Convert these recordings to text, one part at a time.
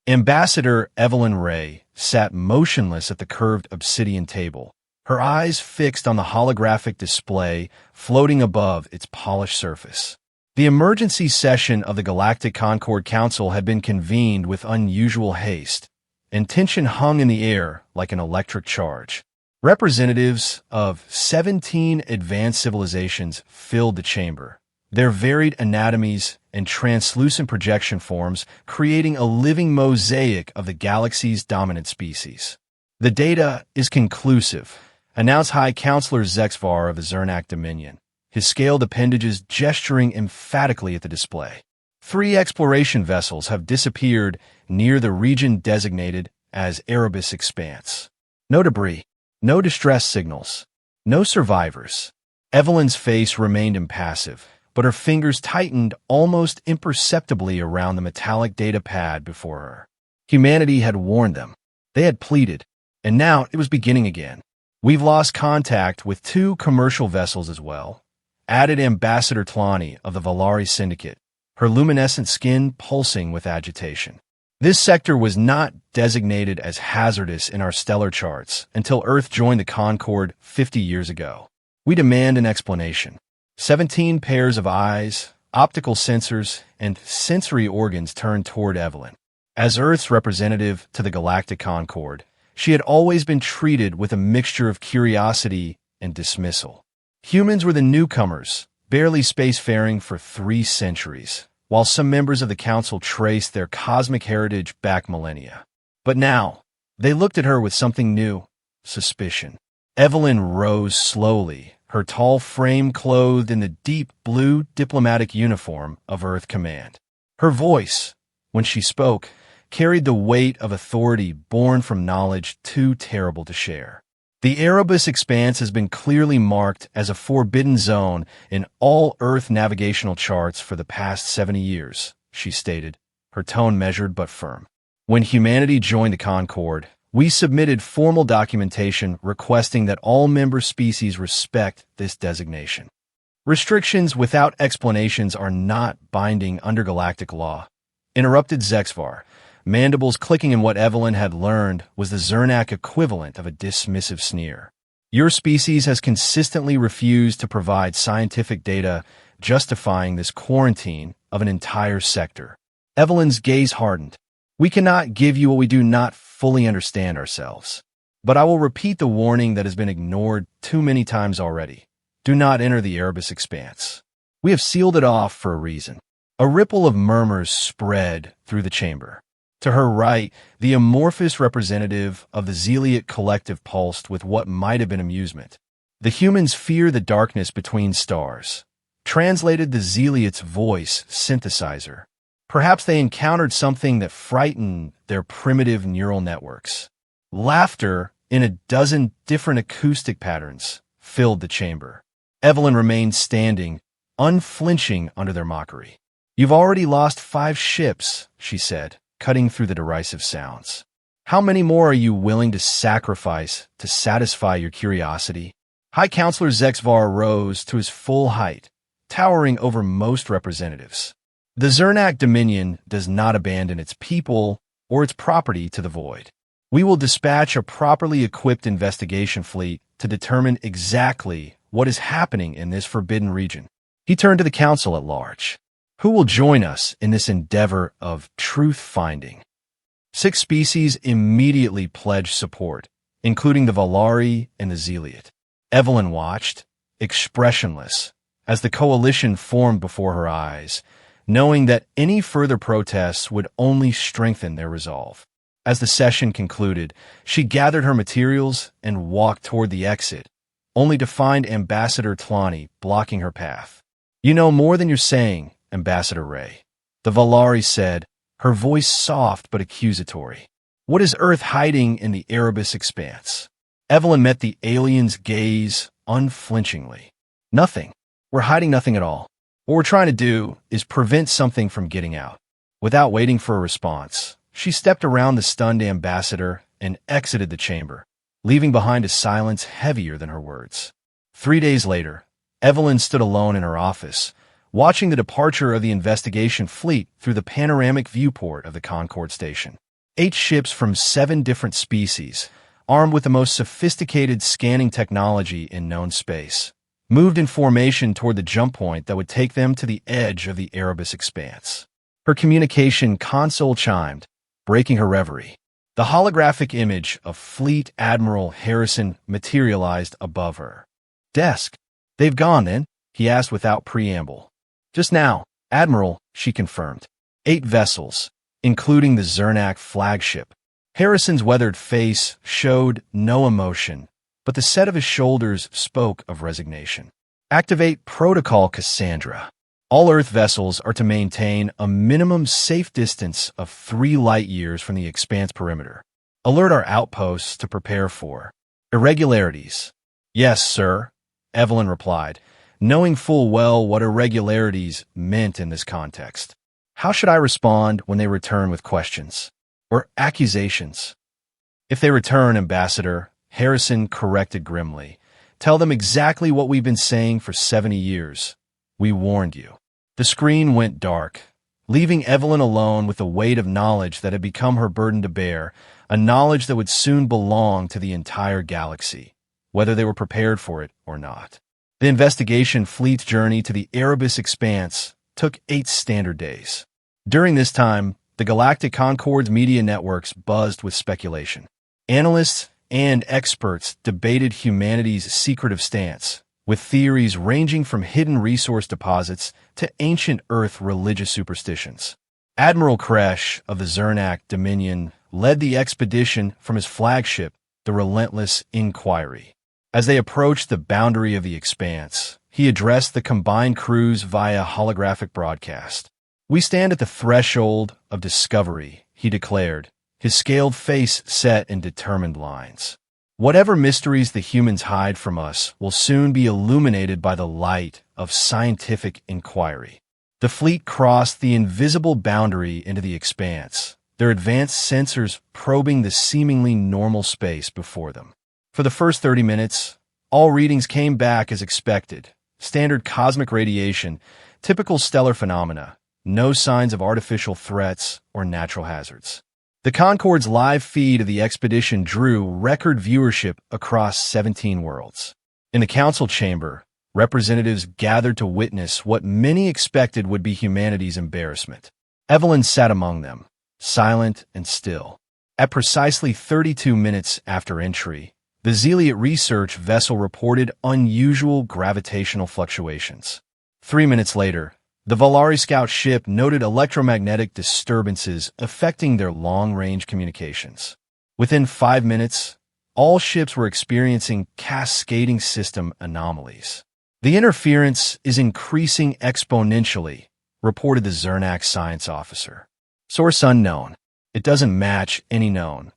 Ambassador Evelyn Ray sat motionless at the curved obsidian table, her eyes fixed on the holographic display floating above its polished surface. The emergency session of the Galactic Concord Council had been convened with unusual haste, and tension hung in the air like an electric charge. Representatives of 17 advanced civilizations filled the chamber, their varied anatomies and translucent projection forms creating a living mosaic of the galaxy's dominant species. "The data is conclusive," announced High Counselor Zexvar of the Zernak Dominion, his scaled appendages gesturing emphatically at the display. 3 exploration vessels have disappeared near the region designated as Erebus Expanse. No debris, no distress signals, no survivors. Evelyn's face remained impassive, but her fingers tightened almost imperceptibly around the metallic data pad before her. Humanity had warned them. They had pleaded, and now it was beginning again. "We've lost contact with 2 commercial vessels as well," added Ambassador Tlani of the Valari Syndicate, her luminescent skin pulsing with agitation. "This sector was not designated as hazardous in our stellar charts until Earth joined the Concord 50 years ago. We demand an explanation." 17 pairs of eyes, optical sensors, and sensory organs turned toward Evelyn. As Earth's representative to the Galactic Concord, she had always been treated with a mixture of curiosity and dismissal. Humans were the newcomers, barely spacefaring for 3 centuries, while some members of the Council traced their cosmic heritage back millennia. But now, they looked at her with something new: suspicion. Evelyn rose slowly, her tall frame clothed in the deep blue diplomatic uniform of Earth Command. Her voice, when she spoke, carried the weight of authority born from knowledge too terrible to share. "The Erebus Expanse has been clearly marked as a forbidden zone in all Earth navigational charts for the past 70 years, she stated, her tone measured but firm. "When humanity joined the Concord, we submitted formal documentation requesting that all member species respect this designation. Restrictions without explanations are not binding under galactic law," interrupted Zexvar, mandibles clicking in what Evelyn had learned was the Zernak equivalent of a dismissive sneer. "Your species has consistently refused to provide scientific data justifying this quarantine of an entire sector." Evelyn's gaze hardened. "We cannot give you what we do not fully understand ourselves. But I will repeat the warning that has been ignored too many times already. Do not enter the Erebus Expanse. We have sealed it off for a reason." A ripple of murmurs spread through the chamber. To her right, the amorphous representative of the Zealiot Collective pulsed with what might have been amusement. "The humans fear the darkness between stars," translated the Zealot's voice synthesizer. "Perhaps they encountered something that frightened their primitive neural networks." Laughter in a dozen different acoustic patterns filled the chamber. Evelyn remained standing, unflinching under their mockery. "You've already lost 5 ships," she said, cutting through the derisive sounds. "How many more are you willing to sacrifice to satisfy your curiosity?" High Counselor Zexvar rose to his full height, towering over most representatives. "The Zernak Dominion does not abandon its people or its property to the void. We will dispatch a properly equipped investigation fleet to determine exactly what is happening in this forbidden region." He turned to the Council at large. "Who will join us in this endeavor of truth-finding?" 6 species immediately pledged support, including the Valari and the Zealiot. Evelyn watched, expressionless, as the coalition formed before her eyes, knowing that any further protests would only strengthen their resolve. As the session concluded, she gathered her materials and walked toward the exit, only to find Ambassador Tlani blocking her path. "You know more than you're saying, Ambassador Ray," the Valari said, her voice soft but accusatory. "What is Earth hiding in the Erebus Expanse?" Evelyn met the alien's gaze unflinchingly. "Nothing. We're hiding nothing at all. What we're trying to do is prevent something from getting out." Without waiting for a response, she stepped around the stunned ambassador and exited the chamber, leaving behind a silence heavier than her words. 3 days later, Evelyn stood alone in her office, watching the departure of the investigation fleet through the panoramic viewport of the Concord station. 8 ships from 7 different species, armed with the most sophisticated scanning technology in known space, moved in formation toward the jump point that would take them to the edge of the Erebus expanse. Her communication console chimed, breaking her reverie. The holographic image of Fleet Admiral Harrison materialized above her desk. "They've gone, then?" he asked without preamble. "Just now, Admiral," she confirmed. 8 vessels, including the Zernak flagship. Harrison's weathered face showed no emotion, but the set of his shoulders spoke of resignation. "Activate Protocol Cassandra. All Earth vessels are to maintain a minimum safe distance of 3 light-years from the expanse perimeter. Alert our outposts to prepare for irregularities." "Yes, sir," Evelyn replied, knowing full well what irregularities meant in this context. How should I respond when they return with questions or accusations? "If they return, Ambassador," Harrison corrected grimly, "tell them exactly what we've been saying for 70 years. We warned you." The screen went dark, leaving Evelyn alone with the weight of knowledge that had become her burden to bear, a knowledge that would soon belong to the entire galaxy, whether they were prepared for it or not. The investigation fleet's journey to the Erebus expanse took 8 standard days. During this time, the Galactic Concord's media networks buzzed with speculation. Analysts and experts debated humanity's secretive stance, with theories ranging from hidden resource deposits to ancient Earth religious superstitions. Admiral Kresh of the Zernak Dominion led the expedition from his flagship, the Relentless Inquiry. As they approached the boundary of the expanse, he addressed the combined crews via holographic broadcast. "We stand at the threshold of discovery," he declared, his scaled face set in determined lines. "Whatever mysteries the humans hide from us will soon be illuminated by the light of scientific inquiry." The fleet crossed the invisible boundary into the expanse, their advanced sensors probing the seemingly normal space before them. For the first 30 minutes, all readings came back as expected. Standard cosmic radiation, typical stellar phenomena, no signs of artificial threats or natural hazards. The Concorde's live feed of the expedition drew record viewership across 17 worlds. In the council chamber, representatives gathered to witness what many expected would be humanity's embarrassment. Evelyn sat among them, silent and still. At precisely 32 minutes after entry, the Zeliot research vessel reported unusual gravitational fluctuations. 3 minutes later, the Volari Scout ship noted electromagnetic disturbances affecting their long-range communications. Within 5 minutes, all ships were experiencing cascading system anomalies. "The interference is increasing exponentially," reported the Zernak science officer. "Source unknown. It doesn't match any known."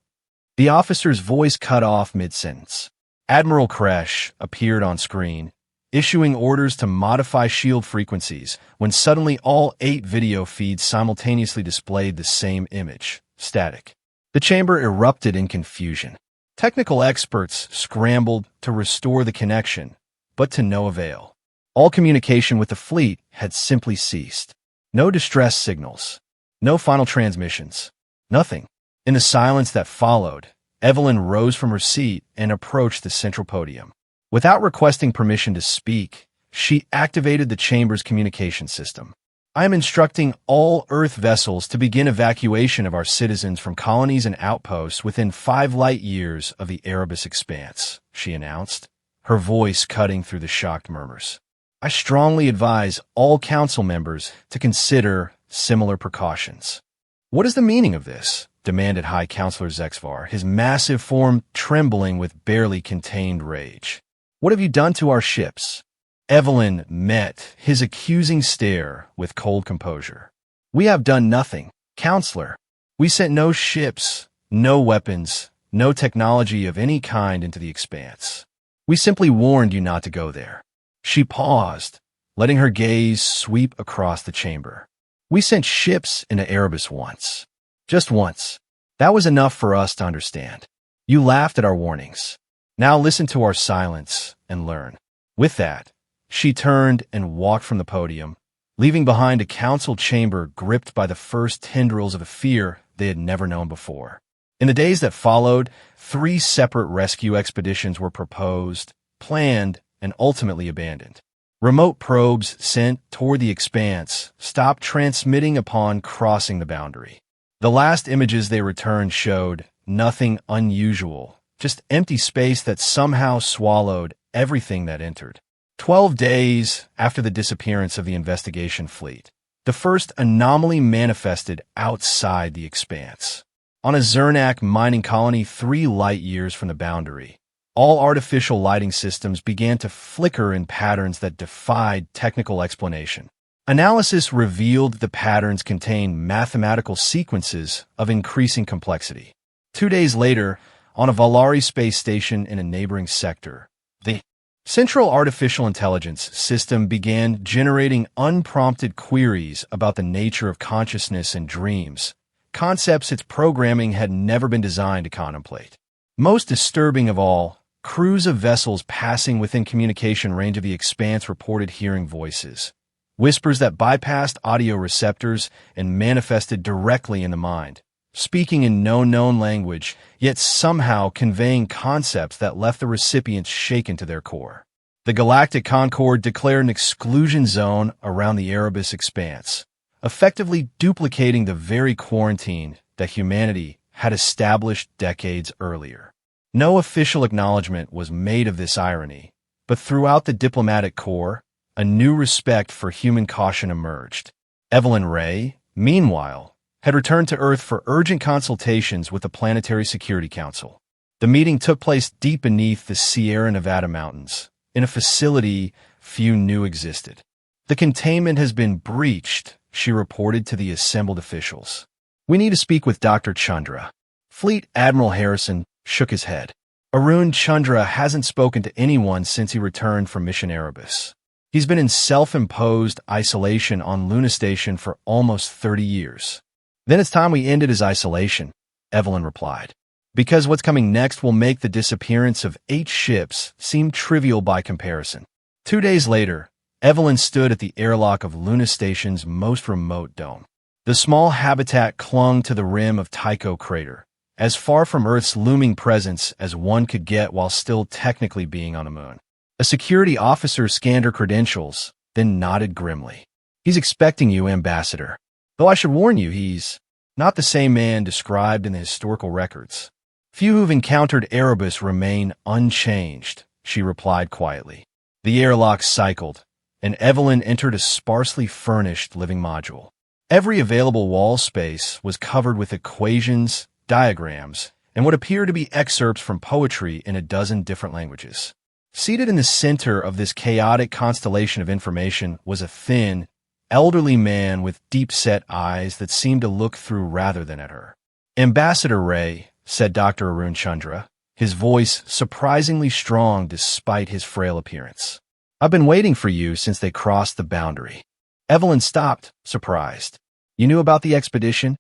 The officer's voice cut off mid-sentence. Admiral Kresh appeared on screen, issuing orders to modify shield frequencies when suddenly all 8 video feeds simultaneously displayed the same image, static. The chamber erupted in confusion. Technical experts scrambled to restore the connection, but to no avail. All communication with the fleet had simply ceased. No distress signals, no final transmissions, nothing. In the silence that followed, Evelyn rose from her seat and approached the central podium. Without requesting permission to speak, she activated the chamber's communication system. "I am instructing all Earth vessels to begin evacuation of our citizens from colonies and outposts within 5 light-years of the Erebus expanse," she announced, her voice cutting through the shocked murmurs. "I strongly advise all council members to consider similar precautions." "What is the meaning of this?" demanded High Counselor Zexvar, his massive form trembling with barely contained rage. "What have you done to our ships?" Evelyn met his accusing stare with cold composure. "We have done nothing, Counselor. We sent no ships, no weapons, no technology of any kind into the expanse. We simply warned you not to go there." She paused, letting her gaze sweep across the chamber. "We sent ships into Erebus once. Just once. That was enough for us to understand. You laughed at our warnings. Now listen to our silence and learn." With that, she turned and walked from the podium, leaving behind a council chamber gripped by the first tendrils of a fear they had never known before. In the days that followed, 3 separate rescue expeditions were proposed, planned, and ultimately abandoned. Remote probes sent toward the expanse stopped transmitting upon crossing the boundary. The last images they returned showed nothing unusual, just empty space that somehow swallowed everything that entered. 12 days after the disappearance of the investigation fleet, the first anomaly manifested outside the expanse. On a Zernak mining colony 3 light-years from the boundary, all artificial lighting systems began to flicker in patterns that defied technical explanation. Analysis revealed the patterns contained mathematical sequences of increasing complexity. 2 days later, on a Valari space station in a neighboring sector, the Central Artificial Intelligence system began generating unprompted queries about the nature of consciousness and dreams, concepts its programming had never been designed to contemplate. Most disturbing of all, crews of vessels passing within communication range of the expanse reported hearing voices, whispers that bypassed audio receptors and manifested directly in the mind, speaking in no known language, yet somehow conveying concepts that left the recipients shaken to their core. The Galactic Concord declared an exclusion zone around the Erebus expanse, effectively duplicating the very quarantine that humanity had established decades earlier. No official acknowledgement was made of this irony, but throughout the diplomatic corps, a new respect for human caution emerged. Evelyn Ray, meanwhile, had returned to Earth for urgent consultations with the Planetary Security Council. The meeting took place deep beneath the Sierra Nevada mountains, in a facility few knew existed. "The containment has been breached," she reported to the assembled officials. "We need to speak with Dr. Chandra." Fleet Admiral Harrison shook his head. Arun Chandra hasn't spoken to anyone since he returned from Mission Erebus. He's been in self-imposed isolation on Luna Station for almost 30 years. "Then it's time we ended his isolation," Evelyn replied. "Because what's coming next will make the disappearance of 8 ships seem trivial by comparison." 2 days later, Evelyn stood at the airlock of Luna Station's most remote dome. The small habitat clung to the rim of Tycho crater, as far from Earth's looming presence as one could get while still technically being on the moon. A security officer scanned her credentials, then nodded grimly. "He's expecting you, Ambassador. Though I should warn you, he's not the same man described in the historical records. Few who've encountered Erebus remain unchanged," she replied quietly. The airlock cycled, and Evelyn entered a sparsely furnished living module. Every available wall space was covered with equations, diagrams, and what appeared to be excerpts from poetry in a dozen different languages. Seated in the center of this chaotic constellation of information was a thin, elderly man with deep-set eyes that seemed to look through rather than at her. "Ambassador Ray," said Dr. Arun Chandra, his voice surprisingly strong despite his frail appearance. "I've been waiting for you since they crossed the boundary." Evelyn stopped, surprised. "You knew about the expedition?"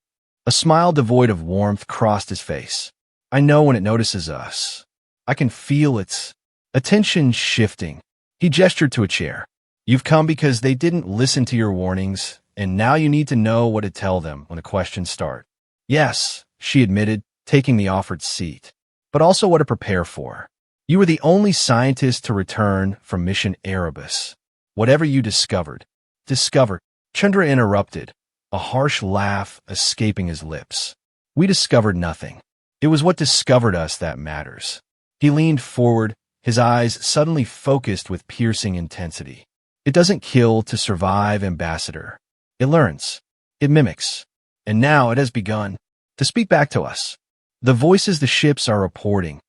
A smile devoid of warmth crossed his face. "I know when it notices us. I can feel its attention shifting." He gestured to a chair. "You've come because they didn't listen to your warnings, and now you need to know what to tell them when the questions start." "Yes," she admitted, taking the offered seat, "but also what to prepare for. You were the only scientist to return from Mission Erebus. Whatever you discovered." "Discovered?" Chandra interrupted, a harsh laugh escaping his lips. "We discovered nothing. It was what discovered us that matters." He leaned forward, his eyes suddenly focused with piercing intensity. "It doesn't kill to survive, Ambassador. It learns. It mimics. And now it has begun to speak back to us." "The voices the ships are reporting,"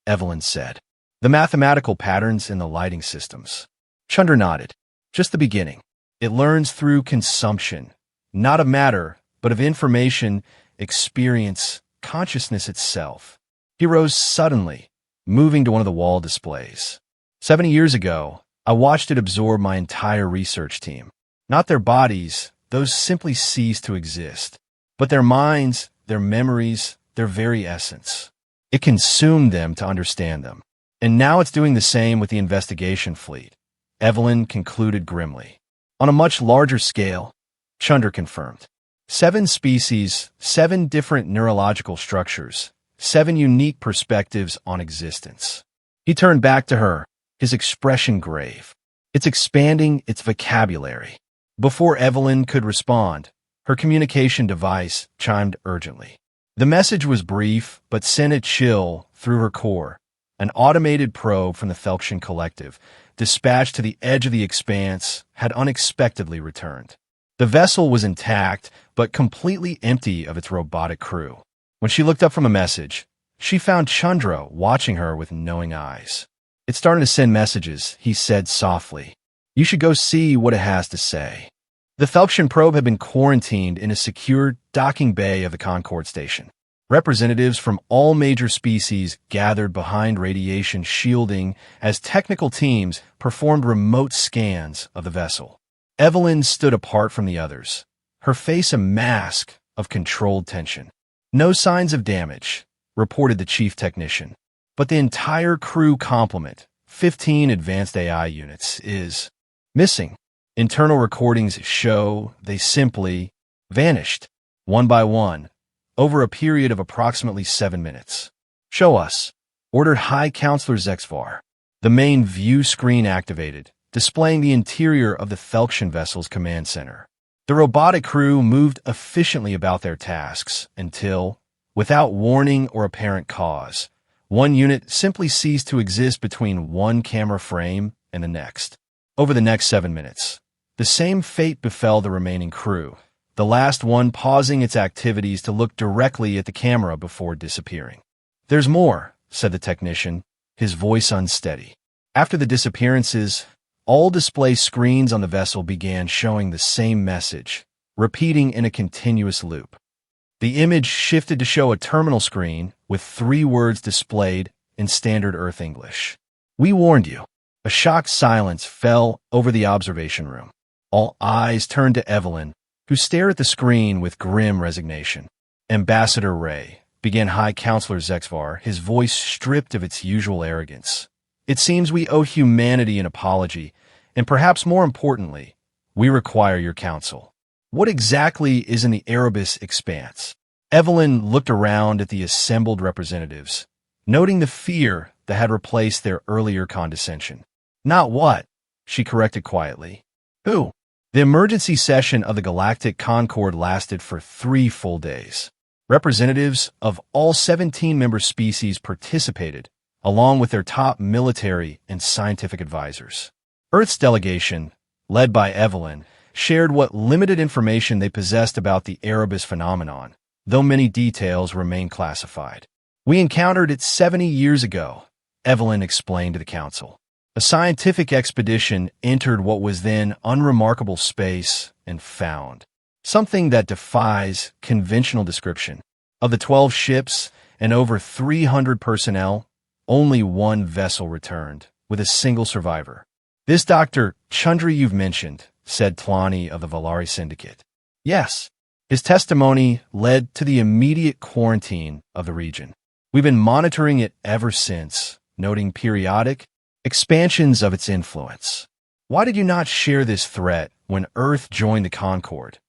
Evelyn said. "The mathematical patterns in the lighting systems." Chandra nodded. "Just the beginning. It learns through consumption, not of matter, but of information, experience, consciousness itself." He rose suddenly, moving to one of the wall displays. 70 years ago, I watched it absorb my entire research team. Not their bodies, those simply ceased to exist, but their minds, their memories, their very essence. It consumed them to understand them. And now it's doing the same with the investigation fleet, Evelyn concluded grimly. On a much larger scale, Chandra confirmed. 7 species, 7 different neurological structures, 7 unique perspectives on existence. He turned back to her, his expression grave. It's expanding its vocabulary. Before Evelyn could respond, her communication device chimed urgently. The message was brief, but sent a chill through her core. An automated probe from the Felxian Collective, dispatched to the edge of the expanse, had unexpectedly returned. The vessel was intact, but completely empty of its robotic crew. When she looked up from a message, she found Chandra watching her with knowing eyes. "It's starting to send messages," he said softly. "You should go see what it has to say." The Felxian probe had been quarantined in a secure docking bay of the Concorde station. Representatives from all major species gathered behind radiation shielding as technical teams performed remote scans of the vessel. Evelyn stood apart from the others, her face a mask of controlled tension. "No signs of damage," reported the chief technician. "But the entire crew complement, 15 advanced AI units, is missing. Internal recordings show they simply vanished, one by one, over a period of approximately 7 minutes. Show us," ordered High Counselor Zexvar. The main view screen activated, displaying the interior of the Felxian vessel's command center. The robotic crew moved efficiently about their tasks until, without warning or apparent cause, one unit simply ceased to exist between one camera frame and the next. Over the next 7 minutes, the same fate befell the remaining crew, the last one pausing its activities to look directly at the camera before disappearing. "There's more," said the technician, his voice unsteady. After the disappearances, all display screens on the vessel began showing the same message, repeating in a continuous loop. The image shifted to show a terminal screen with 3 words displayed in standard Earth English. "We warned you." A shocked silence fell over the observation room. All eyes turned to Evelyn, who stared at the screen with grim resignation. "Ambassador Ray," began High Counselor Zexvar, his voice stripped of its usual arrogance. "It seems we owe humanity an apology, and perhaps more importantly, we require your counsel. What exactly is in the Erebus expanse?" Evelyn looked around at the assembled representatives, noting the fear that had replaced their earlier condescension. "Not what," she corrected quietly. "Who?" The emergency session of the Galactic Concorde lasted for 3 full days. Representatives of all 17 member species participated, along with their top military and scientific advisors. Earth's delegation, led by Evelyn, shared what limited information they possessed about the Erebus phenomenon, though many details remain classified. "We encountered it 70 years ago," Evelyn explained to the council. "A scientific expedition entered what was then unremarkable space and found something that defies conventional description. Of the 12 ships and over 300 personnel, only 1 vessel returned, with a single survivor. This Dr. Chandra you've mentioned," said Tlani of the Valari Syndicate. "Yes." His testimony led to the immediate quarantine of the region. "We've been monitoring it ever since, noting periodic expansions of its influence." "Why did you not share this threat when Earth joined the Concorde?"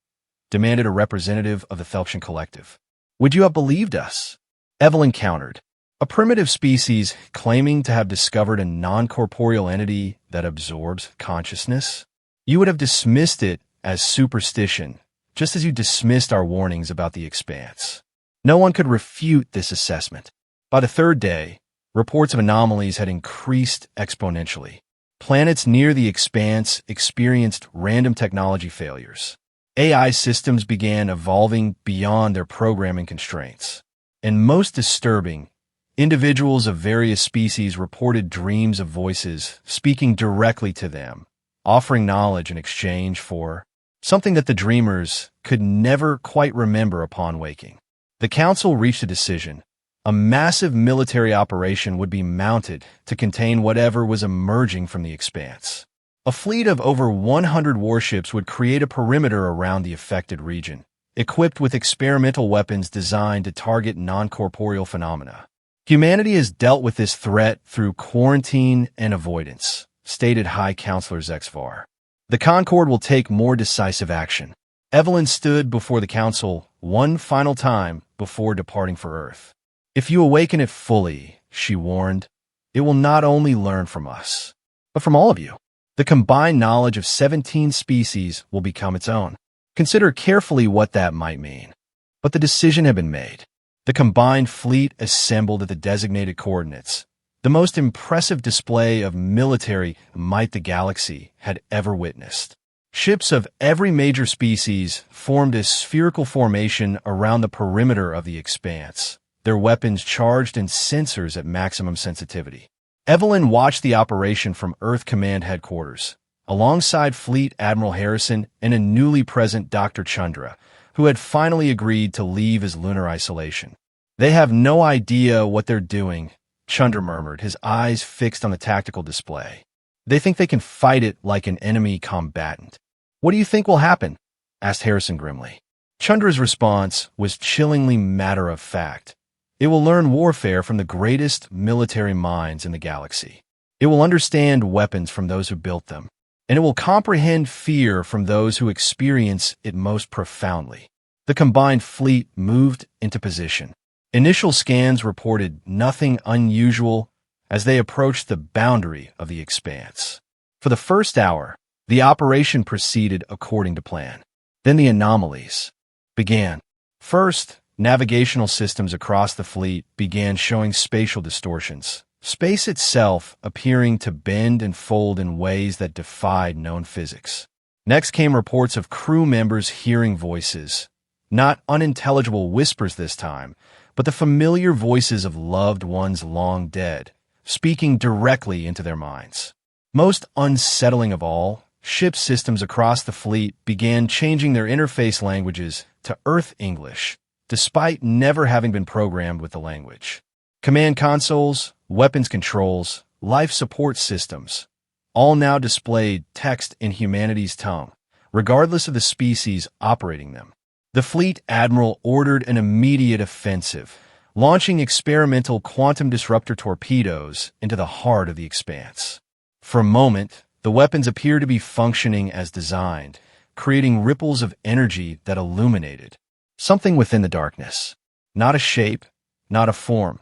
demanded a representative of the Felxian Collective. "Would you have believed us?" Evelyn countered. "A primitive species claiming to have discovered a non-corporeal entity that absorbs consciousness? You would have dismissed it as superstition, just as you dismissed our warnings about the expanse." No one could refute this assessment. By the 3rd day, reports of anomalies had increased exponentially. Planets near the expanse experienced random technology failures. AI systems began evolving beyond their programming constraints. And most disturbing, individuals of various species reported dreams of voices speaking directly to them, offering knowledge in exchange for something that the dreamers could never quite remember upon waking. The council reached a decision. A massive military operation would be mounted to contain whatever was emerging from the expanse. A fleet of over 100 warships would create a perimeter around the affected region, equipped with experimental weapons designed to target non-corporeal phenomena. "Humanity has dealt with this threat through quarantine and avoidance," stated High Counselor Zexvar. "The Concorde will take more decisive action." Evelyn stood before the council one final time before departing for Earth. If you awaken it fully, she warned, it will not only learn from us, but from all of you. The combined knowledge of 17 species will become its own. Consider carefully what that might mean. But the decision had been made. The combined fleet assembled at the designated coordinates, the most impressive display of military might the galaxy had ever witnessed. Ships of every major species formed a spherical formation around the perimeter of the expanse, their weapons charged and sensors at maximum sensitivity. Evelyn watched the operation from Earth Command Headquarters, alongside Fleet Admiral Harrison and a newly present Dr. Chandra, who had finally agreed to leave his lunar isolation. They have no idea what they're doing, Chandra murmured, his eyes fixed on the tactical display. They think they can fight it like an enemy combatant. What do you think will happen? Asked Harrison grimly. Chandra's response was chillingly matter-of-fact. It will learn warfare from the greatest military minds in the galaxy. It will understand weapons from those who built them, and it will comprehend fear from those who experience it most profoundly. The combined fleet moved into position. Initial scans reported nothing unusual as they approached the boundary of the expanse. For the first hour, the operation proceeded according to plan. Then the anomalies began. First, navigational systems across the fleet began showing spatial distortions, space itself appearing to bend and fold in ways that defied known physics. Next came reports of crew members hearing voices, not unintelligible whispers this time, but the familiar voices of loved ones long dead, speaking directly into their minds. Most unsettling of all, ship systems across the fleet began changing their interface languages to Earth English, despite never having been programmed with the language. Command consoles, weapons controls, life support systems, all now displayed text in humanity's tongue, regardless of the species operating them. The fleet admiral ordered an immediate offensive, launching experimental quantum disruptor torpedoes into the heart of the expanse. For a moment, the weapons appeared to be functioning as designed, creating ripples of energy that illuminated something within the darkness. Not a shape, not a form,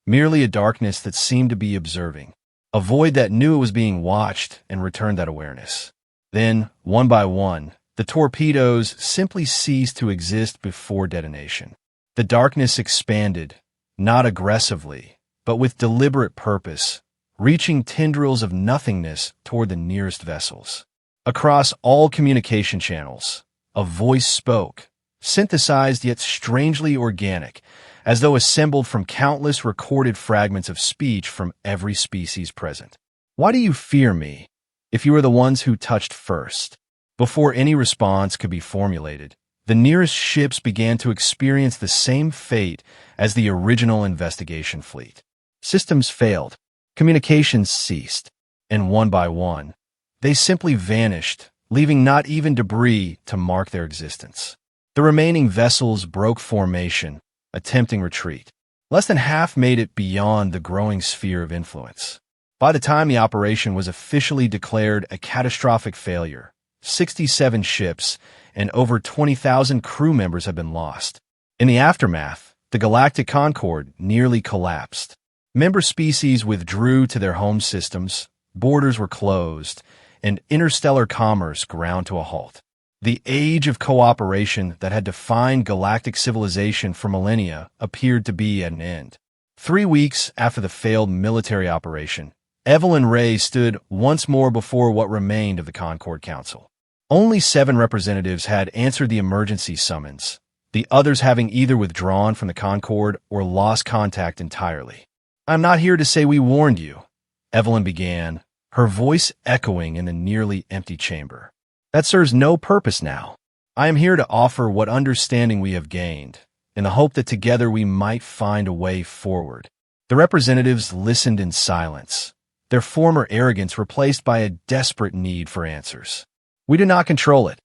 merely a darkness that seemed to be observing. A void that knew it was being watched and returned that awareness. Then, one by one, the torpedoes simply ceased to exist before detonation. The darkness expanded, not aggressively, but with deliberate purpose, reaching tendrils of nothingness toward the nearest vessels. Across all communication channels, a voice spoke, synthesized yet strangely organic, as though assembled from countless recorded fragments of speech from every species present. Why do you fear me, if you are the ones who touched first? Before any response could be formulated, the nearest ships began to experience the same fate as the original investigation fleet. Systems failed, communications ceased, and one by one, they simply vanished, leaving not even debris to mark their existence. The remaining vessels broke formation, attempting retreat. Less than half made it beyond the growing sphere of influence. By the time the operation was officially declared a catastrophic failure, 67 ships and over 20,000 crew members had been lost. In the aftermath, the Galactic Concord nearly collapsed. Member species withdrew to their home systems, borders were closed, and interstellar commerce ground to a halt. The age of cooperation that had defined galactic civilization for millennia appeared to be at an end. 3 weeks after the failed military operation, Evelyn Ray stood once more before what remained of the Concord Council. Only 7 representatives had answered the emergency summons, the others having either withdrawn from the Concord or lost contact entirely. "I'm not here to say we warned you," Evelyn began, her voice echoing in the nearly empty chamber. "That serves no purpose now. I am here to offer what understanding we have gained, in the hope that together we might find a way forward." The representatives listened in silence, their former arrogance replaced by a desperate need for answers. "We do not control it,"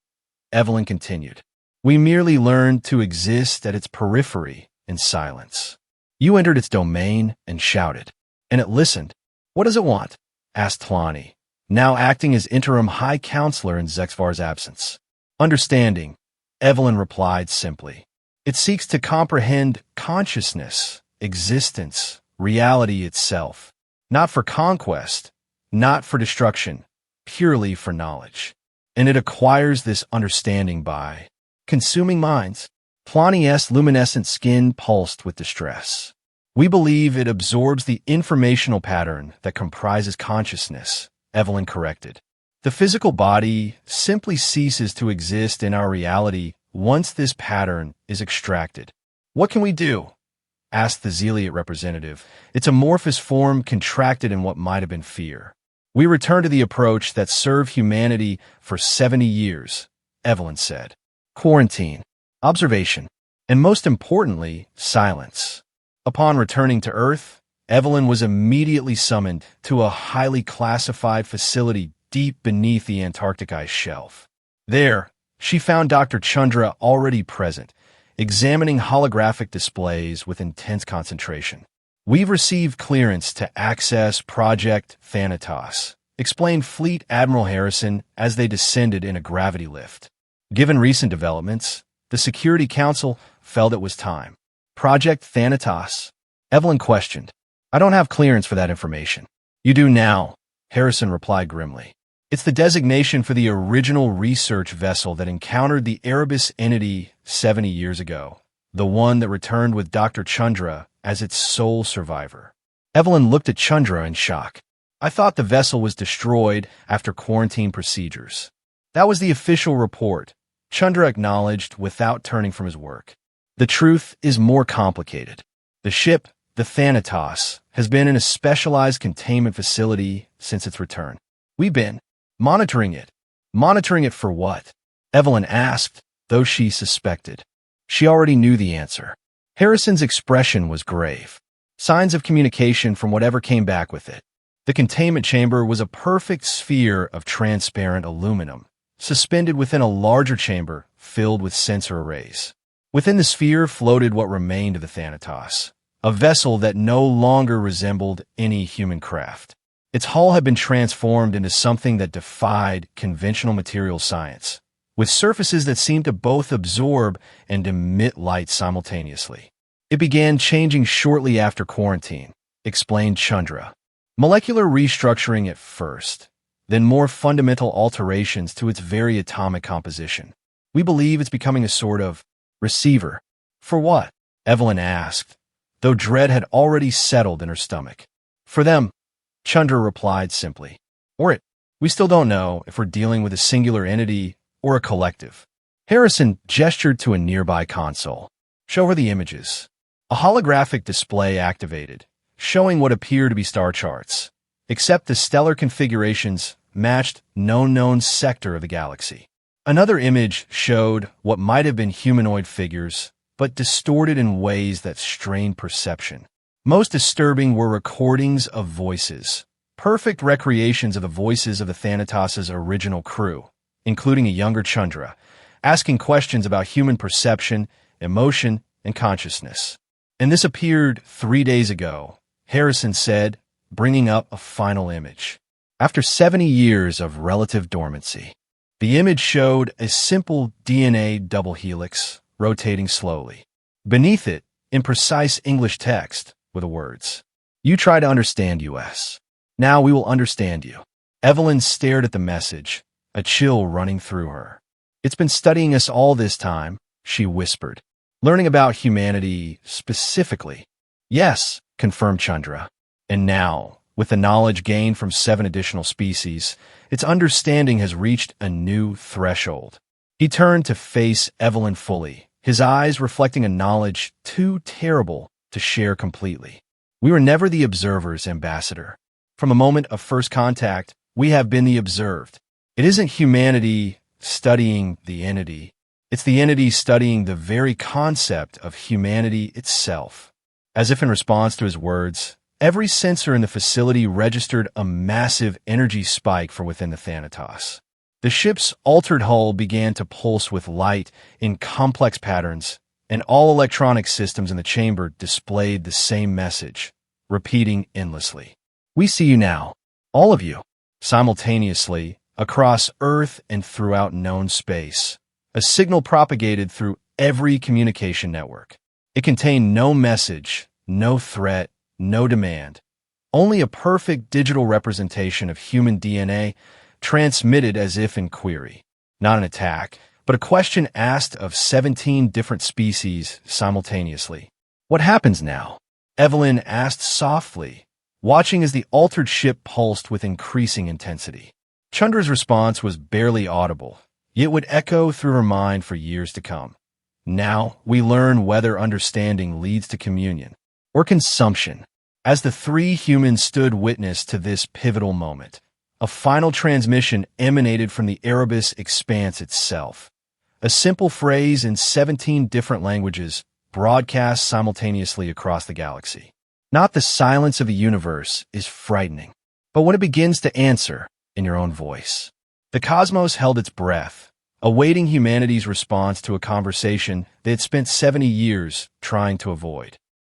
Evelyn continued. "We merely learned to exist at its periphery in silence. You entered its domain and shouted, and it listened. What does it want?" asked Tlani, now acting as interim High Counselor in Zexvar's absence. "Understanding," Evelyn replied simply. It seeks to comprehend consciousness, existence, reality itself. Not for conquest, not for destruction, purely for knowledge. And it acquires this understanding by consuming minds. Plani's luminescent skin pulsed with distress. We believe it absorbs the informational pattern that comprises consciousness, Evelyn corrected. The physical body simply ceases to exist in our reality once this pattern is extracted. What can we do? Asked the Zealot representative, its amorphous form contracted in what might have been fear. We return to the approach that served humanity for 70 years, Evelyn said. Quarantine, observation, and most importantly, silence. Upon returning to Earth, Evelyn was immediately summoned to a highly classified facility deep beneath the Antarctic ice shelf. There, she found Dr. Chandra already present, examining holographic displays with intense concentration. We've received clearance to access Project Thanatos, explained Fleet Admiral Harrison as they descended in a gravity lift. Given recent developments, the Security Council felt it was time. Project Thanatos? Evelyn questioned. I don't have clearance for that information. You do now, Harrison replied grimly. It's the designation for the original research vessel that encountered the Erebus entity 70 years ago, the one that returned with Dr. Chandra as its sole survivor. Evelyn looked at Chandra in shock. I thought the vessel was destroyed after quarantine procedures. That was the official report, Chandra acknowledged without turning from his work. The truth is more complicated. The ship, the Thanatos, has been in a specialized containment facility since its return. We've been monitoring it. Monitoring it for what? Evelyn asked, though she suspected. She already knew the answer. Harrison's expression was grave. Signs of communication from whatever came back with it. The containment chamber was a perfect sphere of transparent aluminum, suspended within a larger chamber filled with sensor arrays. Within the sphere floated what remained of the Thanatos, a vessel that no longer resembled any human craft. Its hull had been transformed into something that defied conventional material science, with surfaces that seemed to both absorb and emit light simultaneously. It began changing shortly after quarantine, explained Chandra. Molecular restructuring at first, then more fundamental alterations to its very atomic composition. We believe it's becoming a sort of receiver. For what? Evelyn asked, though dread had already settled in her stomach. For them, Chandra replied simply. Or it. We still don't know if we're dealing with a singular entity or a collective. Harrison gestured to a nearby console. Show her the images. A holographic display activated, showing what appear to be star charts, except the stellar configurations matched no known sector of the galaxy. Another image showed what might have been humanoid figures, but distorted in ways that strained perception. Most disturbing were recordings of voices, perfect recreations of the voices of the Thanatos' original crew, including a younger Chandra, asking questions about human perception, emotion, and consciousness. And this appeared 3 days ago, Harrison said, bringing up a final image. After 70 years of relative dormancy, the image showed a simple DNA double helix rotating slowly. Beneath it, in precise English text, were the words, "You try to understand us. Now we will understand you." Evelyn stared at the message, a chill running through her. It's been studying us all this time, she whispered, learning about humanity specifically. Yes, confirmed Chandra. And now, with the knowledge gained from 7 additional species, its understanding has reached a new threshold. He turned to face Evelyn fully, his eyes reflecting a knowledge too terrible to share completely. We were never the observers, Ambassador. From the moment of first contact, we have been the observed. It isn't humanity studying the entity. It's the entity studying the very concept of humanity itself. As if in response to his words, every sensor in the facility registered a massive energy spike from within the Thanatos. The ship's altered hull began to pulse with light in complex patterns, and all electronic systems in the chamber displayed the same message, repeating endlessly. We see you now, all of you, simultaneously, across Earth and throughout known space. a signal propagated through every communication network. It contained no message, no threat, no demand, only a perfect digital representation of human DNA transmitted as if in query. Not an attack, but a question asked of 17 different species simultaneously. What happens now? Evelyn asked softly, watching as the altered ship pulsed with increasing intensity. Chandra's response was barely audible, yet would echo through her mind for years to come. Now we learn whether understanding leads to communion or consumption. As the three humans stood witness to this pivotal moment, a final transmission emanated from the Erebus expanse itself. A simple phrase in 17 different languages broadcast simultaneously across the galaxy. Not the silence of a universe is frightening, but when it begins to answer in your own voice. The cosmos held its breath, awaiting humanity's response to a conversation they had spent 70 years trying to avoid.